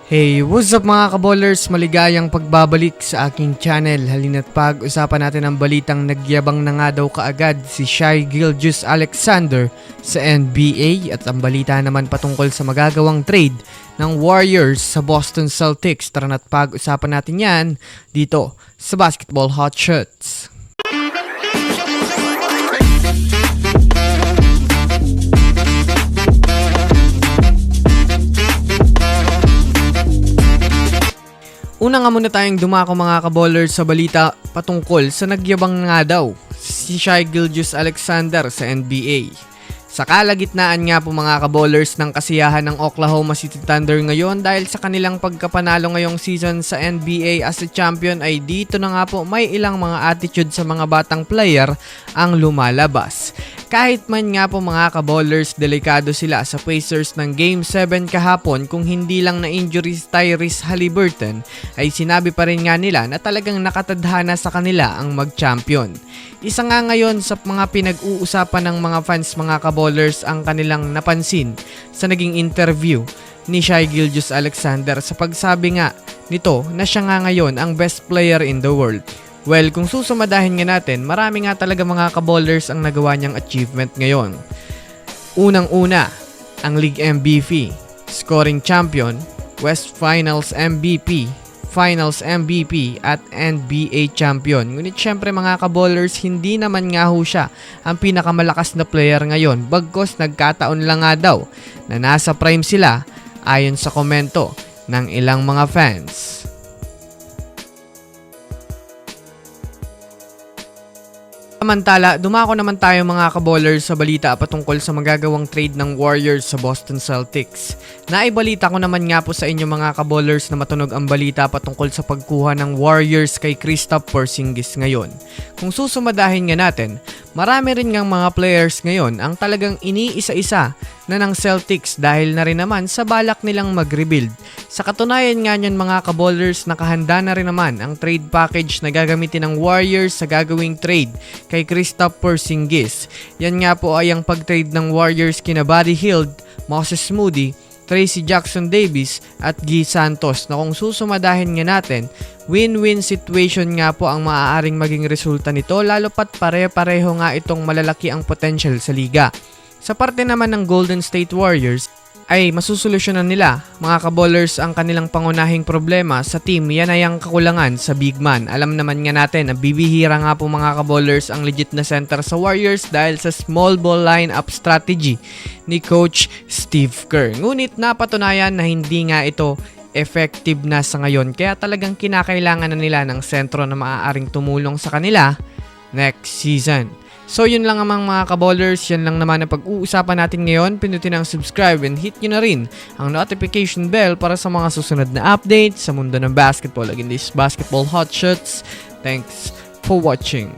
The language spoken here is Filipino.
Hey, what's up mga kaballers? Maligayang pagbabalik sa aking channel. Halina't pag-usapan natin ang balitang nagyabang na nga daw kaagad si Shai Gilgeous-Alexander sa NBA at ang balita naman patungkol sa magagawang trade ng Warriors sa Boston Celtics. Tara na't pag-usapan natin yan dito sa Basketball Hot Shots. Una nga muna tayong dumako mga kaballers sa balita patungkol sa nagyabang nga daw si Shai Gilgeous-Alexander sa NBA. Sa kalagitnaan nga po mga kaballers ng kasiyahan ng Oklahoma City Thunder ngayon dahil sa kanilang pagkapanalo ngayong season sa NBA as a champion ay dito na nga po may ilang mga attitude sa mga batang player ang lumalabas. Kahit man nga po mga kaballers, delikado sila sa Pacers ng Game 7 kahapon kung hindi lang na-injury si Tyrese Haliburton ay sinabi pa rin nga nila na talagang nakatadhana sa kanila ang mag-champion. Isa nga ngayon sa mga pinag-uusapan ng mga fans mga kaballers ang kanilang napansin sa naging interview ni Shai Gilgeous-Alexander sa pagsabi nga nito na siya nga ngayon ang best player in the world. Well, kung susumadahin nga natin, marami nga talaga mga kaballers ang nagawa niyang achievement ngayon. Unang-una, ang League MVP, Scoring Champion, West Finals MVP, Finals MVP at NBA Champion. Ngunit syempre mga kaballers, hindi naman nga ho siya ang pinakamalakas na player ngayon. Bagkos nagkataon lang nga daw na nasa prime sila ayon sa komento ng ilang mga fans. Samantala, dumako naman tayo mga kaballers sa balita patungkol sa magagawang trade ng Warriors sa Boston Celtics. Naibalita ko naman nga po sa inyo mga kaballers na matunog ang balita patungkol sa pagkuha ng Warriors kay Kristaps Porzingis ngayon. Kung susumadahin nga natin, marami rin ngang mga players ngayon ang talagang iniisa-isa na ng Celtics dahil na rin naman sa balak nilang mag-rebuild. Sa katunayan nga nyan mga kaballers, nakahanda na rin naman ang trade package na gagamitin ng Warriors sa gagawing trade kay Kristaps Porzingis. Yan nga po ay ang pag-trade ng Warriors kina Buddy Hield, Moses Moody, Tracy Jackson-Davis at Guy Santos na kung susumadahin nga natin, win-win situation nga po ang maaaring maging resulta nito lalo pat pare-pareho nga itong malalaki ang potential sa liga. Sa parte naman ng Golden State Warriors, ay masusolusyonan nila mga kaballers ang kanilang pangunahing problema sa team. Yan ay ang kakulangan sa big man. Alam naman nga natin na bibihira nga po mga kaballers ang legit na center sa Warriors dahil sa small ball lineup strategy ni Coach Steve Kerr. Ngunit napatunayan na hindi nga ito effective na sa ngayon kaya talagang kinakailangan na nila ng sentro na maaaring tumulong sa kanila next season. So yun lang amang mga kaballers, yan lang naman ang pag-uusapan natin ngayon. Pindutin ang subscribe and hit nyo na rin ang notification bell para sa mga susunod na updates sa mundo ng basketball. Again, this Basketball Hot Shots. Thanks for watching.